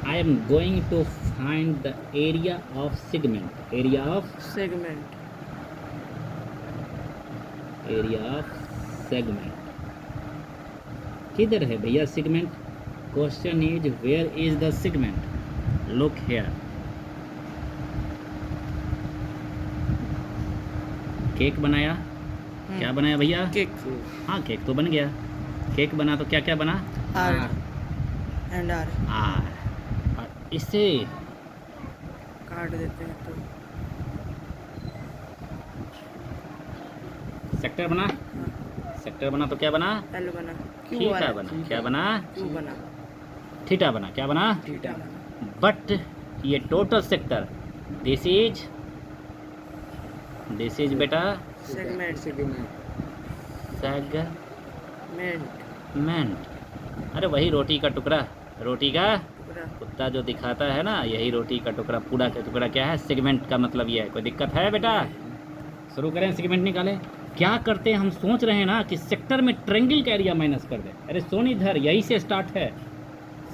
I am going to find the area of segment. Area of segment, segment. किधर है भैया segment? Question is where is the segment? Look here. Cake बनाया, क्या बनाया भैया? Cake, हाँ केक तो बन गया। केक बना तो क्या क्या बना? R and R, R. और इसे काट देते हैं तो सेक्टर बना। सेक्टर बना तो क्या बना? एल बना, क्यू थीटा बना। क्या बना? क्यू बना, थीटा बना। क्या बना? थीटा बना, बट ये टोटल सेक्टर दिस इज बेटा सेगमेंट, सेगमेंट। अरे वही रोटी का टुकड़ा, रोटी का पूरा कुत्ता जो दिखाता है ना, यही रोटी का टुकड़ा, पूरा का टुकड़ा क्या है? सेगमेंट का मतलब ये है। कोई दिक्कत है बेटा? शुरू करें, सेगमेंट निकालें। क्या करते हैं हम? सोच रहे हैं ना कि सेक्टर में ट्रायंगल का एरिया माइनस कर दें। अरे सोनी इधर यही से स्टार्ट है,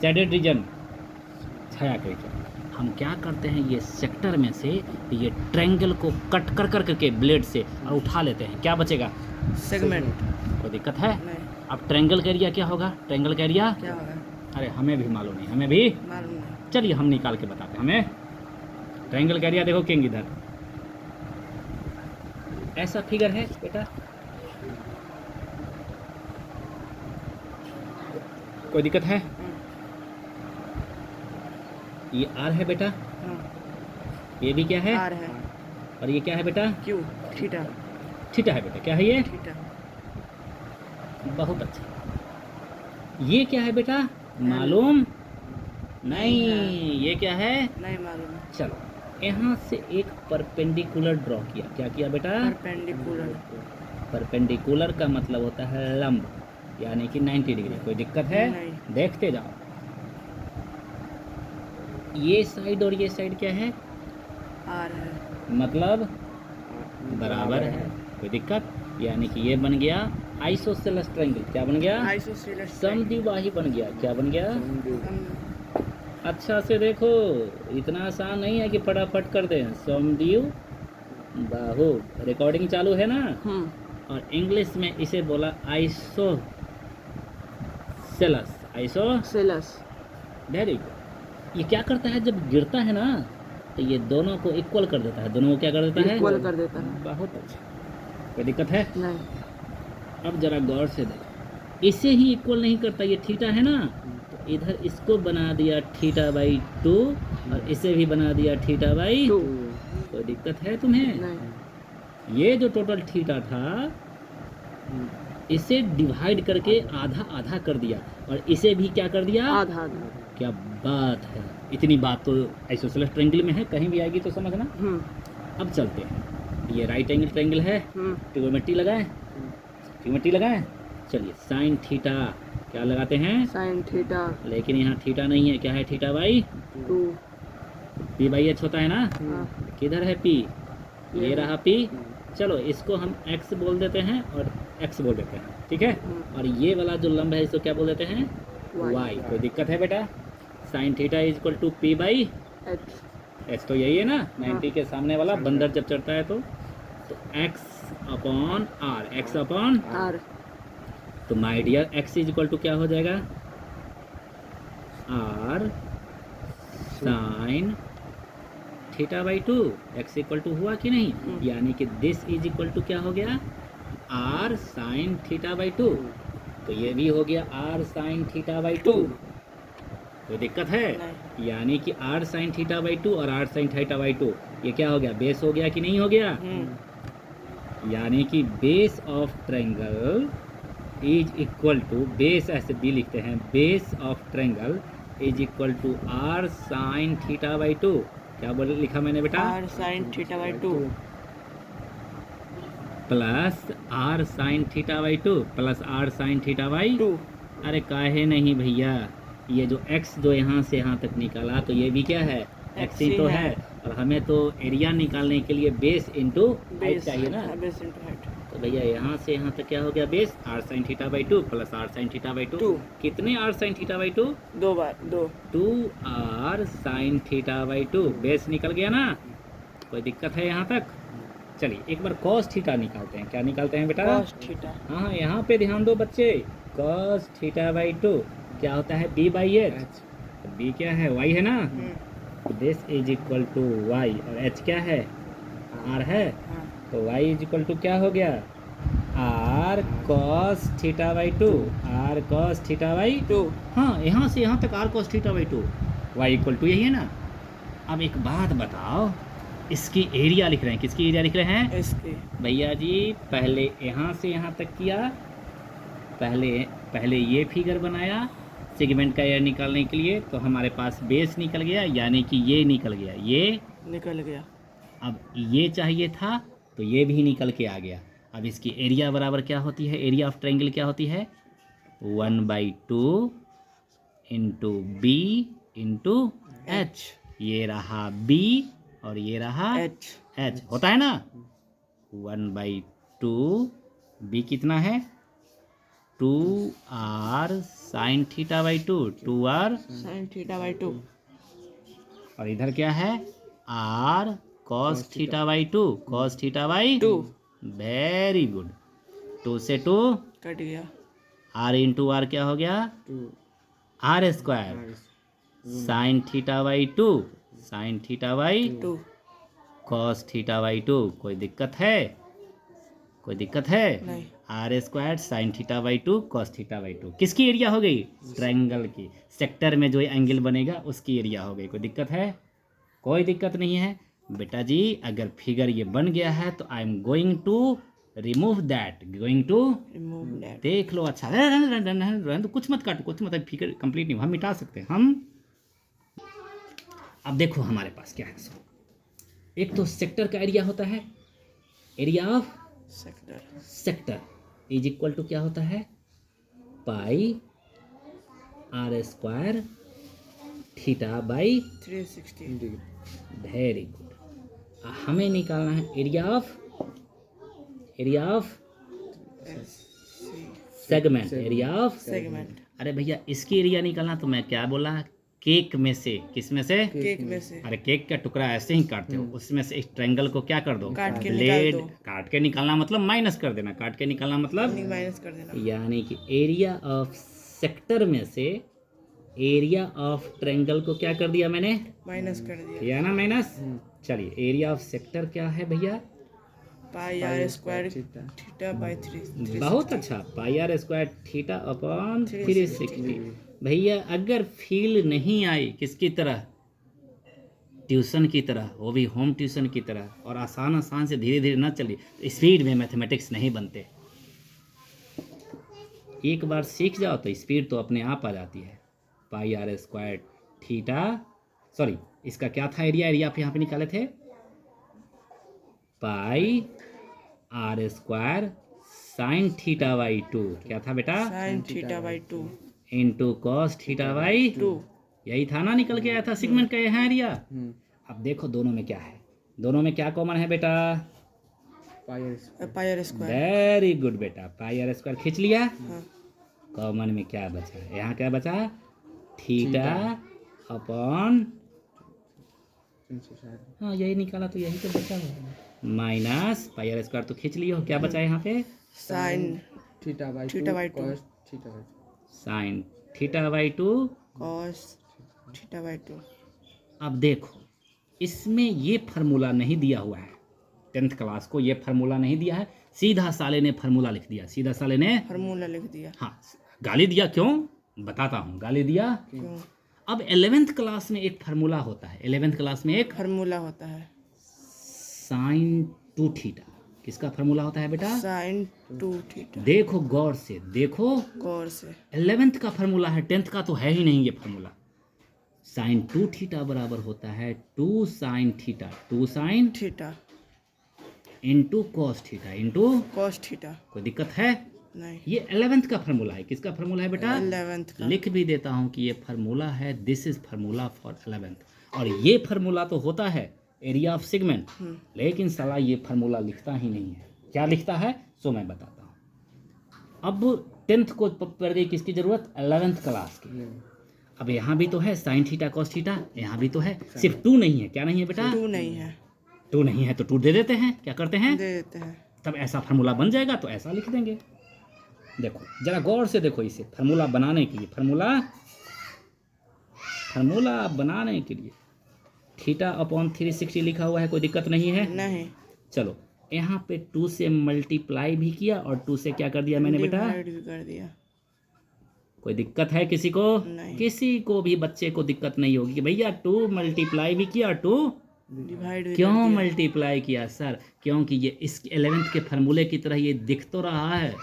शेडेड रीजन, छाया करिए। हम क्या करते हैं, ये सेक्टर में से ये ट्रायंगल को कट कर कर करके ब्लेड से और उठा लेते हैं। क्या बचेगा? सेगमेंट। कोई दिक्कत है? नहीं, अब ट्रायंगल का एरिया क्या होगा? ट्रायंगल का एरिया क्या होगा अरे हमें भी मालूम नहीं, हमें भी मालूम नहीं। चलिए हम निकाल के बताते हैं हमें। ट्रायंगल का एरिया देखो किंग इधर ऐसा फिगर है बेटा, कोई दिक्कत है? ये आर है बेटा, ये भी क्या है? आर है, और ये क्या है बेटा? क्यू, थीटा, थीटा है बेटा। क्या है ये? थीटा, बहुत अच्छा। ये क्या है बेटा? मालूम नहीं। ये क्या है? नहीं मालूम। चलो यहाँ से एक परपेंडिकुलर ड्रॉ किया। क्या किया बेटा? परपेंडिकुलर, परपेंडिकुलर का मतलब होता है लंब, यानी कि 90 डिग्री। कोई दिक्कत है? नहीं। देखते जाओ। ये साइड और ये साइड क्या है? आर है, मतलब बराबर है। कोई दिक्कत? यानी कि ये बन गया आइसोसेलेस ट्रायंगल। क्या बन गया? आइसोसेलेस, समद्विबाही बन गया। क्या बन गया? अच्छा से देखो, इतना आसान नहीं है कि फटाफट कर दें। समद्विबाहु। रिकॉर्डिंग चालू है ना? और इंग्लिश में इसे बोला आइसोसेलेस। आइसोसेलेस। Very good. ये क्या करता है, जब गिरता है ना तो ये दोनों को इक्वल कर देता है। दोनों को क्या कर देता है? इक्वल कर देता है। बहुत अच्छा। कोई दिक्कत है? नहीं, अब जरा गौर से देखो, इसे ही इक्वल नहीं करता। ये थीटा है ना, तो इधर इसको बना दिया थीटा बाई 2 और इसे भी बना दिया थीटा बाई 2। कोई दिक्कत है तुम्हें? नहीं, ये जो टोटल थीटा था इसे डिवाइड करके आधा आधा कर दिया और इसे भी क्या कर दिया? आधा आधा। क्या बात है। इतनी बात तो आइसोसेलेस ट्रायंगल में है, कहीं भी आएगी तो समझना। अब चलते हैं। ये राइट एंगल ट्रायंगल है, ट्रिगोनोमेट्री लगाएं, ट्रिगोनोमेट्री लगाएं। चलिए साइन थीटा क्या लगाते हैं? साइन थीटा, लेकिन यहाँ थीटा नहीं है। क्या है? Theta by 2। P by H होता है ना? किधर है पी? ये रहा पी। चलो इसको हम एक्स बोल देते हैं और एक्स बोल देते हैं, ठीक है? और ये वाला जो लंब है इसको क्या बोल देते हैं? वाई। कोई दिक्कत है बेटा? Sine theta is equal to P by H. H तो यही है ना, 90 के सामने वाला। बंदर जब चढ़ता है तो x upon r, x upon r. तो my dear x is equal to क्या हो जाएगा? R sine theta by 2। X equal to हुआ कि नहीं? यानी कि दिस इज इक्वल टू क्या हो गया? R sine theta by 2। तो ये भी हो गया आर साइन थीटा बाई 2। कोई दिक्कत है? नहीं। यानी कि आर साइन थीटा बाई 2 और आर साइन थीटा बाई 2 ये क्या हो गया? बेस हो गया कि नहीं हो गया? यानी कि base of triangle is equal to, base ऐसे बी लिखते हैं, base of triangle is equal to R sine theta by 2। क्या बोल लिखा मैंने बेटा? R sine theta by 2 plus R sine theta by 2 plus R sine theta by 2। अरे काहे नहीं भैया, ये जो x जो यहाँ से यहाँ तक निकाला तो ये भी क्या है? x ही तो है। और हमें तो एरिया निकालने के लिए बेस इंटू हाइट चाहिए ना। Base into height. तो भैया यहाँ से यहाँ तक क्या हो गया base R sine theta by 2 plus R sine theta by 2 2 कितने आर साइन थीटा बाई 2 2 बार 2 2 R sine theta by 2 base निकल गया ना कोई दिक्कत है यहाँ तक चलिए एक बार कॉस थीटा निकालते हैं क्या निकालते हैं बेटा cos थीटा हाँ यहाँ पे ध्यान दो बच्चे कॉस थीटा बाई 2 क्या होता है बी बाई एच बी क्या है वाई है ना this is equal to Y और एच क्या है आर है हाँ तो y इज इक्वल टू क्या हो गया R cos theta by 2 R cos theta by 2 हाँ यहाँ से यहाँ तक R cos theta by 2 y equal to यही है ना अब एक बात बताओ इसकी एरिया लिख रहे हैं किसकी एरिया लिख रहे हैं इसके भैया जी पहले यहाँ से यहाँ तक किया पहले ये फिगर बनाया सेगमेंट का एरिया निकालने के लिए तो हमारे पास बेस निकल गया यानी कि ये निकल गया ये निकल गया अब ये चाहिए था तो ये भी निकल के आ गया अब इसकी एरिया बराबर क्या होती है एरिया ऑफ ट्रायंगल क्या होती है 1/2 इंटू बी इंटू एच ये रहा बी और ये रहा h एच होता है ना 1/2 बी कितना है 2r sign theta by 2r sin theta by 2 और इधर क्या है r cos theta by 2 cos theta by 2 very good 2 से 2 कट गया r इंटू आर क्या हो गया R square sine theta by 2 sine theta by 2 cos theta by 2 कोई दिक्कत है नहीं R square sine theta by 2 cos theta by 2 किसकी एरिया हो गई ट्रायंगल की सेक्टर में जो एंगल बनेगा उसकी एरिया हो गई कोई दिक्कत नहीं है बेटा जी अगर फिगर ये बन गया है तो I am going to remove that remove that देख लो अच्छा रहने दो, कुछ मत काटो कुछ मत फिगर कंप्लीट नहीं हम मिटा सकते हैं हम अब देखो हमारे पास क्या है एक तो सेक्टर का एरिया होता है area of sector is equal to क्या होता है pi r square theta by 360 very good हमें निकालना है area of segment area of segment अरे भैया इसकी एरिया निकालना तो मैं क्या बोला केक में से किस में से केक में से अरे केक का टुकड़ा ऐसे ही काटते हो उसमें से इस ट्रायंगल को क्या कर दो काट के निकाल ब्लेड दो। काट के निकालना मतलब माइनस कर देना काट के निकालना मतलब माइनस कर देना यानी कि एरिया ऑफ सेक्टर में से एरिया ऑफ ट्रायंगल को क्या कर दिया मैंने माइनस कर दिया किया ना माइनस चलिए एरिया ऑफ सेक्टर क्या है भैया पाई आर स्क्वायर थीटा बाई 3 बहुत अच्छा पाई आर स्क्वायर थीटा अपॉन 360 भैया अगर फील नहीं आई किसकी तरह ट्यूशन की तरह वो भी होम ट्यूशन की तरह और आसान से धीरे धीरे ना चली तो स्पीड में मैथमेटिक्स नहीं बनते एक बार सीख जाओ तो स्पीड तो अपने आप आ जाती है pi r square theta sorry इसका क्या था एरिया आप यहाँ पे निकाले थे pi r square sine theta by 2 क्या था बेटा sin theta by 2 into cos theta by 2 यही था ना निकल के आया था सेगमेंट का यहाँ एरिया अब देखो दोनों में क्या है दोनों में क्या कॉमन है बेटा पाई आर स्क्वायर वेरी गुड बेटा पाई आर स्क्वायर खींच लिया हाँ कॉमन में क्या बचा यहाँ क्या बचा थीटा अपॉन हाँ यही निकाला तो यही तो बचा माइनस पाई आर स्क्वायर तो खींच लियो क्या बचा यहाँ पे sin theta by theta 2 sine theta by 2 cos theta by 2 अब देखो इसमें ये फार्मूला नहीं दिया हुआ है 10th क्लास को ये फार्मूला नहीं दिया है सीधा साले ने फार्मूला लिख दिया सीधा साले ने फार्मूला लिख दिया हाँ गाली दिया क्यों बताता हूँ गाली दिया क्यों अब 11th क्लास में एक फार्मूला होता है 11th क्लास में एक फार्मूला होता है साइन 2 थीटा किसका फार्मूला होता है बेटा sin 2 थीटा देखो गौर से देखो गौर से 11th का फार्मूला है 10th का तो है ही नहीं ये फार्मूला साइन 2 थीटा बराबर होता है 2 sine theta 2 sine theta into cos theta into cos theta कोई दिक्कत है नहीं ये 11th का फार्मूला है किसका फार्मूला है बेटा 11th का लिख भी देता हूँ कि ये फार्मूला है this is formula for 11th और ये फार्मूला तो होता है एरिया ऑफ सेगमेंट लेकिन साला ये फार्मूला लिखता ही नहीं है क्या लिखता है सो मैं बताता हूँ। अब 10th को पड़ गई किसकी ज़रूरत, 11th क्लास की। अब यहाँ भी तो है साइन थीटा कॉस थीटा, यहाँ भी तो है, सिर्फ 2 नहीं है। क्या नहीं है बेटा, 2 नहीं है, 2 नहीं है तो 2 दे देते हैं। क्या करते हैं, दे देते हैं। तब ऐसा फार्मूला बन जाएगा तो ऐसा लिख देंगे। देखो जरा गौर से देखो इसे, फार्मूला बनाने के लिए, फार्मूला बनाने के लिए थीटा अपॉन 360 लिखा हुआ है, कोई दिक्कत नहीं है। नहीं, चलो यहाँ पे 2 से मल्टीप्लाई भी किया और 2 से क्या कर दिया मैंने बेटा, डिवाइड भी कर दिया। कोई दिक्कत है किसी को, नहीं। किसी को भी बच्चे को दिक्कत नहीं होगी कि भैया 2 मल्टीप्लाई भी किया, 2 डिवाइड भी क्यों कर दिया। मल्टीप्लाई किया सर, क्योंकि ये इस 11th के फार्मूले की तरह ये दिख तो रहा है।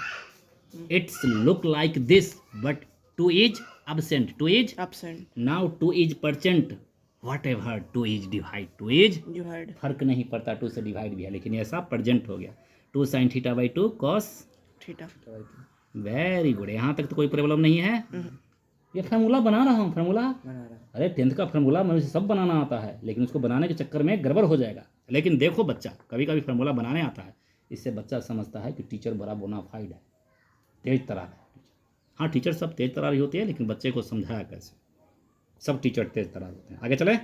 It's look like this but 2 is absent, 2 is absent, now 2 is percent, what ever 2 is divide, 2 is divide, फर्क नहीं पड़ता, 2 से डिवाइड भी है लेकिन ऐसा प्रेजेंट हो गया। 2 sine theta by 2 cos theta. Very good, यहाँ तक तो कोई प्रॉब्लम नहीं है। ये फार्मूला बना रहा हूँ, फार्मूला अरे 10th का फार्मूला मुझे सब बनाना आता है, लेकिन उसको बनाने के चक्कर में गड़बड़ हो जाएगा। लेकिन देखो बच्चा कभी कभी फार्मूला बनाने आता है, इससे बच्चा समझता है कि टीचर बड़ा बोनाफाइड है, तेज तरार है। हाँ टीचर सब तेज तरार ही होती है, लेकिन बच्चे को समझाया कैसे, सब टीचर तेज तरार होते हैं। आगे चले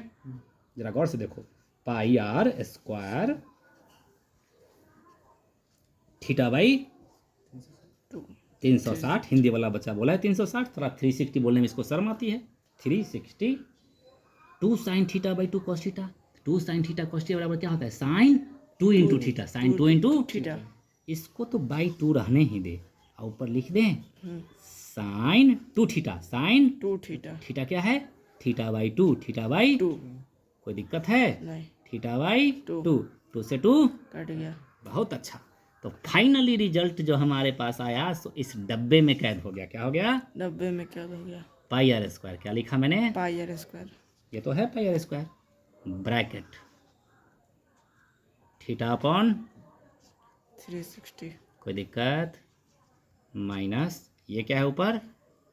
जरा गौर से देखो, pi r square theta by 360, Hindi वाला बच्चा बोला है 360, थोड़ा 360 बोलने में इसको शर्म आती है। 360 2 sine theta by 2 cos theta, 2 sine theta cos theta बराबर क्या होता है, sine 2 into theta, sine 2 into theta. इसको तो बाई 2 रहने ही दे, और ऊपर लिख दें sine 2 theta, sine 2 theta. Theta क्या है, थीटा बाई 2, थीटा बाई 2 कोई दिक्कत है, नहीं, थीटा बाई 2 2 से 2 कट गया। बहुत अच्छा। तो फाइनली रिजल्ट जो हमारे पास आया सो इस डब्बे में कैद हो गया। क्या हो गया, डब्बे में क्या हो गया, पाई आर स्क्वायर। क्या लिखा मैंने, पाई आर स्क्वायर, ये तो है pi r square, bracket theta upon 360 कोई दिक्कत माइनस ये क्या है ऊपर,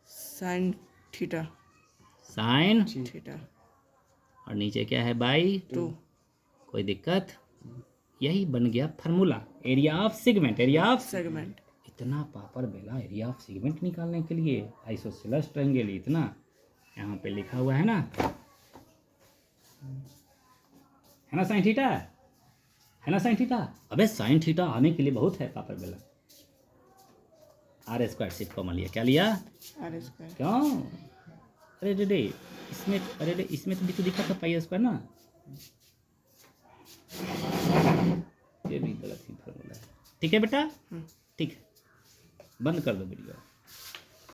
साइन थीटा, साइन थीटा और नीचे क्या है बाई 2। कोई दिक्कत, यही बन गया formula, area of segment, area of segment. इतना पापड़ बेला एरिया ऑफ सेगमेंट निकालने के लिए, आइसोसेलेस ट्रायंगल इतना यहाँ पे लिखा हुआ है ना साइन थीटा है ना, साइन थीटा। अबे साइन थीटा आने के लिए बहुत है पापड़ बेला। आर स्क्वायर सिर्फ कॉमन लिया, क्या लिया, आर स्क्वायर। क्यों, अरे रे इसमें, अरे रे इसमें तो भी तो दिखा था पाई स्क्वायर ना, ये भी गलत ही फार्मूला है। ठीक है बेटा, ठीक है, बंद कर दो वीडियो।